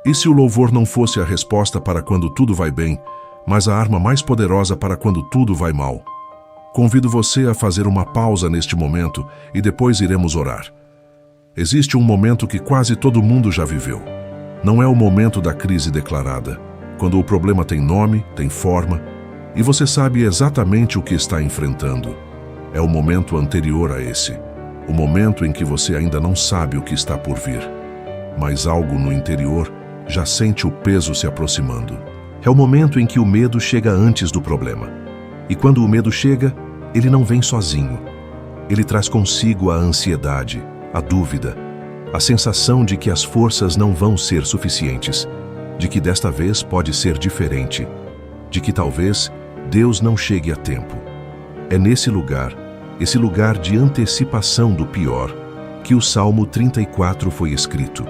E se o louvor não fosse a resposta para quando tudo vai bem, mas a arma mais poderosa para quando tudo vai mal? Convido você a fazer uma pausa neste momento e depois iremos orar. Existe um momento que quase todo mundo já viveu. Não é o momento da crise declarada, quando o problema tem nome, tem forma, e você sabe exatamente o que está enfrentando. É o momento anterior a esse, o momento em que você ainda não sabe o que está por vir, mas algo no interior já sente o peso se aproximando. É o momento em que o medo chega antes do problema. E quando o medo chega, ele não vem sozinho. Ele traz consigo a ansiedade, a dúvida, a sensação de que as forças não vão ser suficientes, de que desta vez pode ser diferente, de que talvez Deus não chegue a tempo. É nesse lugar, esse lugar de antecipação do pior, que o Salmo 34 foi escrito.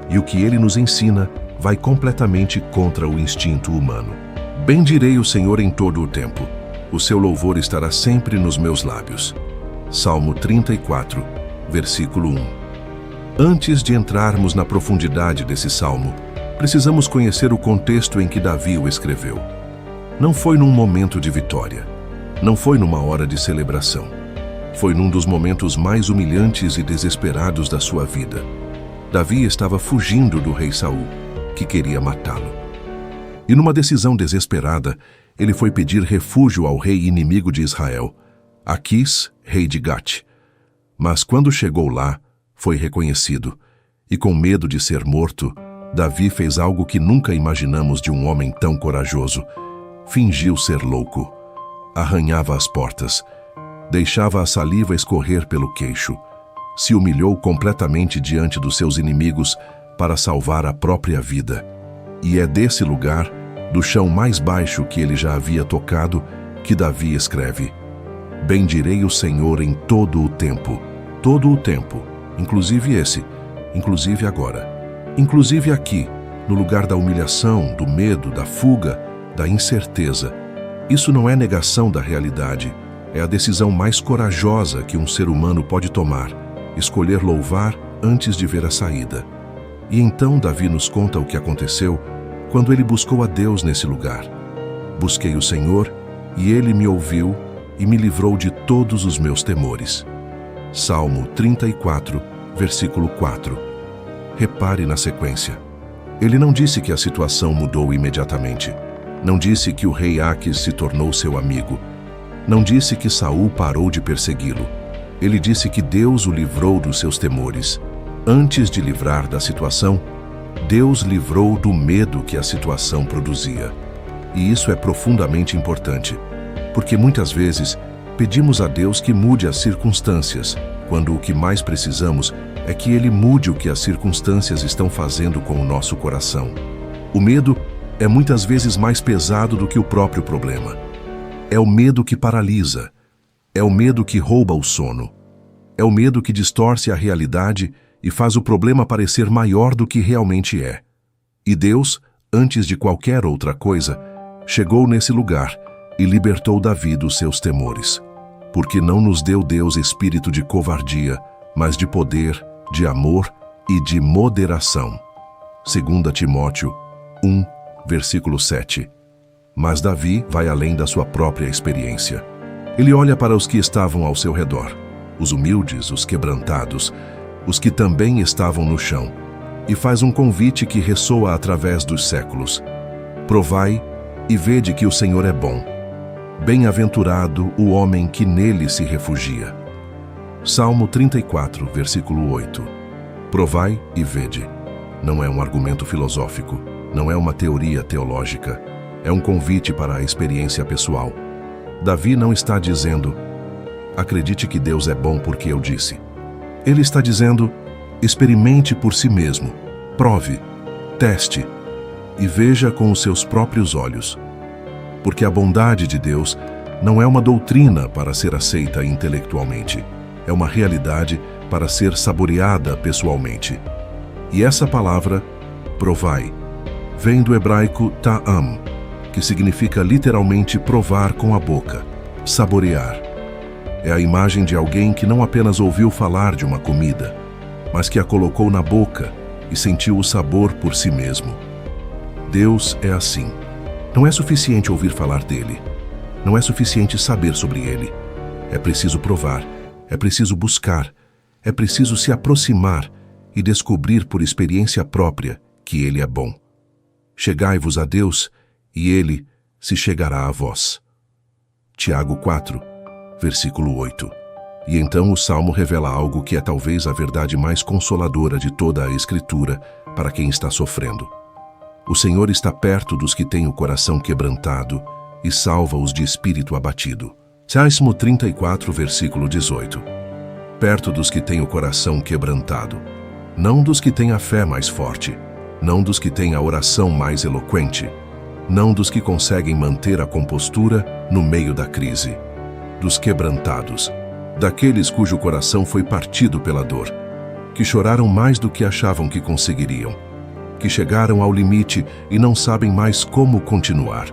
E o que ele nos ensina vai completamente contra o instinto humano. Bendirei o Senhor em todo o tempo. O seu louvor estará sempre nos meus lábios. Salmo 34, versículo 1. Antes de entrarmos na profundidade desse salmo, precisamos conhecer o contexto em que Davi o escreveu. Não foi num momento de vitória. Não foi numa hora de celebração. Foi num dos momentos mais humilhantes e desesperados da sua vida. Davi estava fugindo do rei Saul, que queria matá-lo. E numa decisão desesperada, ele foi pedir refúgio ao rei inimigo de Israel, Aquis, rei de Gate. Mas quando chegou lá, foi reconhecido, e com medo de ser morto, Davi fez algo que nunca imaginamos de um homem tão corajoso. Fingiu ser louco. Arranhava as portas. Deixava a saliva escorrer pelo queixo. Se humilhou completamente diante dos seus inimigos para salvar a própria vida. E é desse lugar, do chão mais baixo que ele já havia tocado, que Davi escreve: Bendirei o Senhor em todo o tempo, inclusive inclusive agora, inclusive aqui, no lugar da humilhação, do medo, da fuga, da incerteza. Isso não é negação da realidade, é a decisão mais corajosa que um ser humano pode tomar, escolher louvar antes de ver a saída. E então Davi nos conta o que aconteceu quando ele buscou a Deus nesse lugar. Busquei o Senhor, e ele me ouviu e me livrou de todos os meus temores. Salmo 34, versículo 4. Repare na sequência. Ele não disse que a situação mudou imediatamente. Não disse que o rei Aquis se tornou seu amigo. Não disse que Saul parou de persegui-lo. Ele disse que Deus o livrou dos seus temores. Antes de livrar da situação, Deus livrou do medo que a situação produzia. E isso é profundamente importante, porque muitas vezes pedimos a Deus que mude as circunstâncias, quando o que mais precisamos é que Ele mude o que as circunstâncias estão fazendo com o nosso coração. O medo é muitas vezes mais pesado do que o próprio problema. É o medo que paralisa. É o medo que rouba o sono. É o medo que distorce a realidade e faz o problema parecer maior do que realmente é. E Deus, antes de qualquer outra coisa, chegou nesse lugar e libertou Davi dos seus temores. Porque não nos deu Deus espírito de covardia, mas de poder, de amor e de moderação. 2 Timóteo 1, versículo 7. Mas Davi vai além da sua própria experiência. Ele olha para os que estavam ao seu redor, os humildes, os quebrantados, os que também estavam no chão, e faz um convite que ressoa através dos séculos. Provai e vede que o Senhor é bom. Bem-aventurado o homem que nele se refugia. Salmo 34, versículo 8. Provai e vede. Não é um argumento filosófico, não é uma teoria teológica, é um convite para a experiência pessoal. Davi não está dizendo, acredite que Deus é bom porque eu disse. Ele está dizendo, experimente por si mesmo, prove, teste e veja com os seus próprios olhos. Porque a bondade de Deus não é uma doutrina para ser aceita intelectualmente, é uma realidade para ser saboreada pessoalmente. E essa palavra, provai, vem do hebraico ta'am, que significa literalmente provar com a boca, saborear. É a imagem de alguém que não apenas ouviu falar de uma comida, mas que a colocou na boca e sentiu o sabor por si mesmo. Deus é assim. Não é suficiente ouvir falar dele. Não é suficiente saber sobre ele. É preciso provar, é preciso buscar, é preciso se aproximar e descobrir por experiência própria que ele é bom. Chegai-vos a Deus, e ele se chegará a vós. Tiago 4, versículo 8. E então o Salmo revela algo que é talvez a verdade mais consoladora de toda a Escritura para quem está sofrendo. O Senhor está perto dos que têm o coração quebrantado e salva-os de espírito abatido. Salmo 34, versículo 18. Perto dos que têm o coração quebrantado, não dos que têm a fé mais forte, não dos que têm a oração mais eloquente, não dos que conseguem manter a compostura no meio da crise, dos quebrantados, daqueles cujo coração foi partido pela dor, que choraram mais do que achavam que conseguiriam, que chegaram ao limite e não sabem mais como continuar,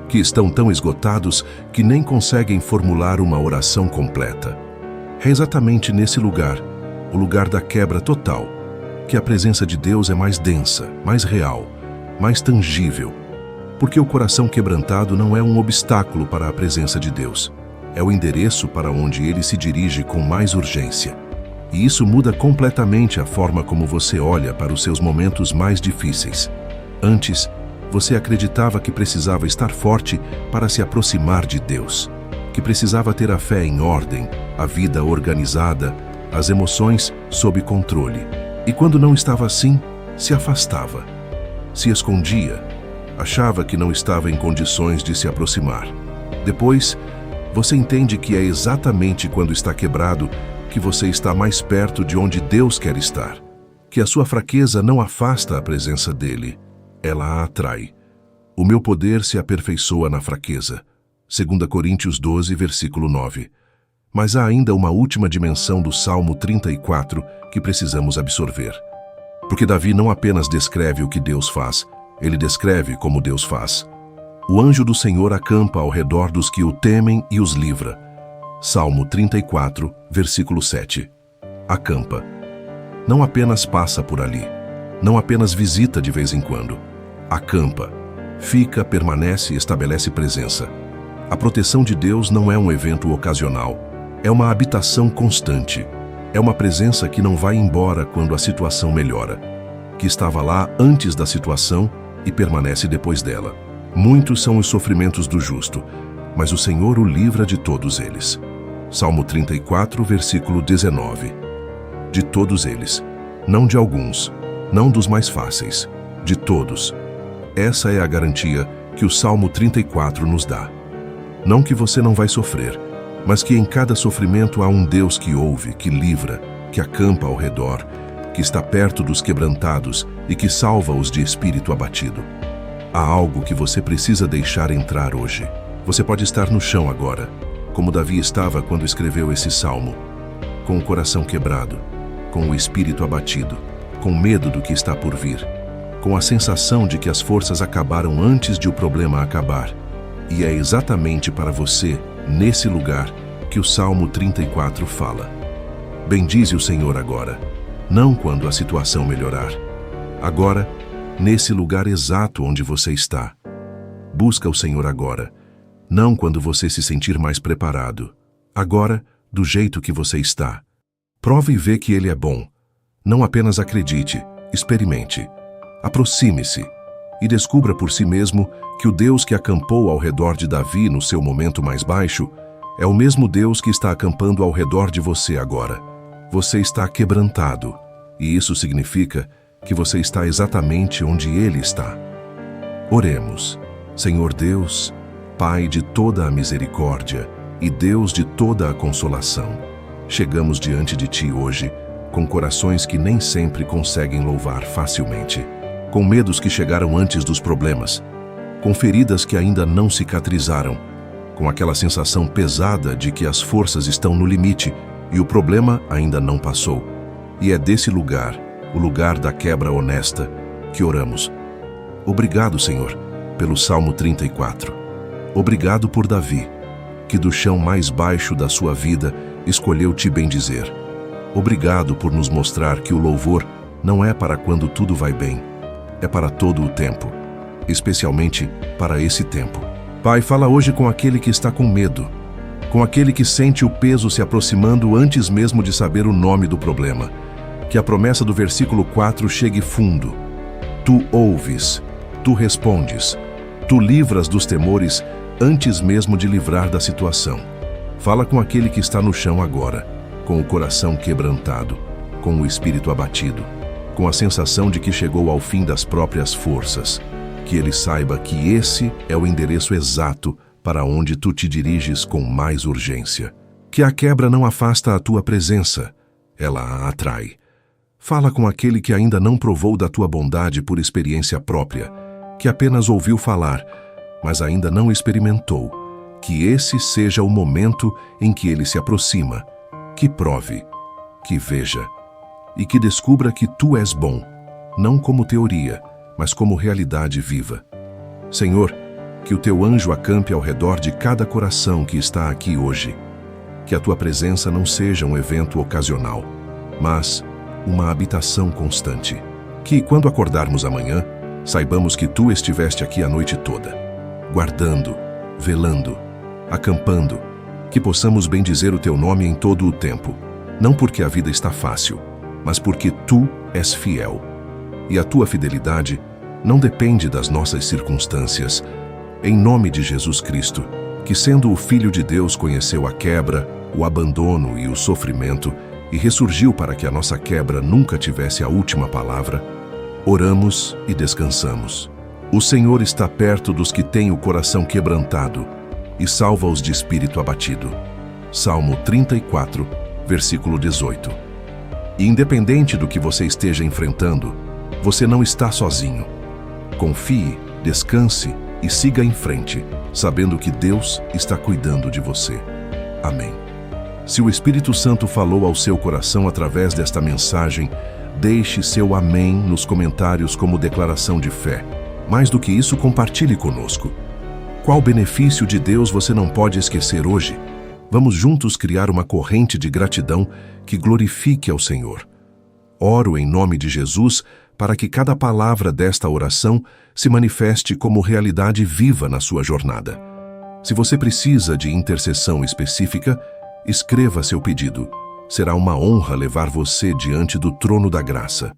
que estão tão esgotados que nem conseguem formular uma oração completa. É exatamente nesse lugar, o lugar da quebra total, que a presença de Deus é mais densa, mais real, mais tangível, porque o coração quebrantado não é um obstáculo para a presença de Deus. É o endereço para onde ele se dirige com mais urgência. E isso muda completamente a forma como você olha para os seus momentos mais difíceis. Antes, você acreditava que precisava estar forte para se aproximar de Deus, que precisava ter a fé em ordem, a vida organizada, as emoções sob controle. E quando não estava assim, se afastava, se escondia, achava que não estava em condições de se aproximar. Depois, você entende que é exatamente quando está quebrado que você está mais perto de onde Deus quer estar, que a sua fraqueza não afasta a presença dele, ela a atrai. O meu poder se aperfeiçoa na fraqueza. 2 Coríntios 12, versículo 9. Mas há ainda uma última dimensão do Salmo 34 que precisamos absorver. Porque Davi não apenas descreve o que Deus faz, ele descreve como Deus faz. O anjo do Senhor acampa ao redor dos que o temem e os livra. Salmo 34, versículo 7. Acampa. Não apenas passa por ali, não apenas visita de vez em quando. Acampa. Fica, permanece e estabelece presença. A proteção de Deus não é um evento ocasional, é uma habitação constante. É uma presença que não vai embora quando a situação melhora, que estava lá antes da situação e permanece depois dela. Muitos são os sofrimentos do justo, mas o Senhor o livra de todos eles. Salmo 34, versículo 19. De todos eles, não de alguns, não dos mais fáceis, de todos. Essa é a garantia que o Salmo 34 nos dá. Não que você não vai sofrer, mas que em cada sofrimento há um Deus que ouve, que livra, que acampa ao redor, que está perto dos quebrantados e que salva-os de espírito abatido. Há algo que você precisa deixar entrar hoje. Você pode estar no chão agora, como Davi estava quando escreveu esse salmo, com o coração quebrado, com o espírito abatido, com medo do que está por vir, com a sensação de que as forças acabaram antes de o problema acabar. E é exatamente para você, nesse lugar, que o Salmo 34 fala. Bendize o Senhor agora, não quando a situação melhorar. Agora, nesse lugar exato onde você está. Busca o Senhor agora, não quando você se sentir mais preparado. Agora, do jeito que você está. Prove e vê que Ele é bom. Não apenas acredite, experimente. Aproxime-se e descubra por si mesmo que o Deus que acampou ao redor de Davi no seu momento mais baixo é o mesmo Deus que está acampando ao redor de você agora. Você está quebrantado, e isso significa que você está exatamente onde Ele está. Oremos. Senhor Deus, Pai de toda a misericórdia e Deus de toda a consolação, chegamos diante de Ti hoje com corações que nem sempre conseguem louvar facilmente, com medos que chegaram antes dos problemas, com feridas que ainda não cicatrizaram, com aquela sensação pesada de que as forças estão no limite e o problema ainda não passou. E é desse lugar, o lugar da quebra honesta, que oramos. Obrigado, Senhor, pelo Salmo 34. Obrigado por Davi, que do chão mais baixo da sua vida escolheu te bendizer. Obrigado por nos mostrar que o louvor não é para quando tudo vai bem, é para todo o tempo, especialmente para esse tempo. Pai, fala hoje com aquele que está com medo, com aquele que sente o peso se aproximando antes mesmo de saber o nome do problema. Que a promessa do versículo 4 chegue fundo. Tu ouves, tu respondes, tu livras dos temores antes mesmo de livrar da situação. Fala com aquele que está no chão agora, com o coração quebrantado, com o espírito abatido, com a sensação de que chegou ao fim das próprias forças. Que ele saiba que esse é o endereço exato para onde tu te diriges com mais urgência. Que a quebra não afasta a tua presença, ela a atrai. Fala com aquele que ainda não provou da tua bondade por experiência própria, que apenas ouviu falar, mas ainda não experimentou. Que esse seja o momento em que ele se aproxima, que prove, que veja, e que descubra que tu és bom, não como teoria, mas como realidade viva. Senhor, que o teu anjo acampe ao redor de cada coração que está aqui hoje. Que a tua presença não seja um evento ocasional, mas uma habitação constante. Que, quando acordarmos amanhã, saibamos que tu estiveste aqui a noite toda, guardando, velando, acampando, que possamos bendizer o teu nome em todo o tempo, não porque a vida está fácil, mas porque tu és fiel. E a tua fidelidade não depende das nossas circunstâncias. Em nome de Jesus Cristo, que sendo o Filho de Deus conheceu a quebra, o abandono e o sofrimento, e ressurgiu para que a nossa quebra nunca tivesse a última palavra, oramos e descansamos. O Senhor está perto dos que têm o coração quebrantado e salva-os de espírito abatido. Salmo 34, versículo 18. E independente do que você esteja enfrentando, você não está sozinho. Confie, descanse e siga em frente, sabendo que Deus está cuidando de você. Amém. Se o Espírito Santo falou ao seu coração através desta mensagem, deixe seu amém nos comentários como declaração de fé. Mais do que isso, compartilhe conosco. Qual benefício de Deus você não pode esquecer hoje? Vamos juntos criar uma corrente de gratidão que glorifique ao Senhor. Oro em nome de Jesus para que cada palavra desta oração se manifeste como realidade viva na sua jornada. Se você precisa de intercessão específica, escreva seu pedido. Será uma honra levar você diante do trono da graça.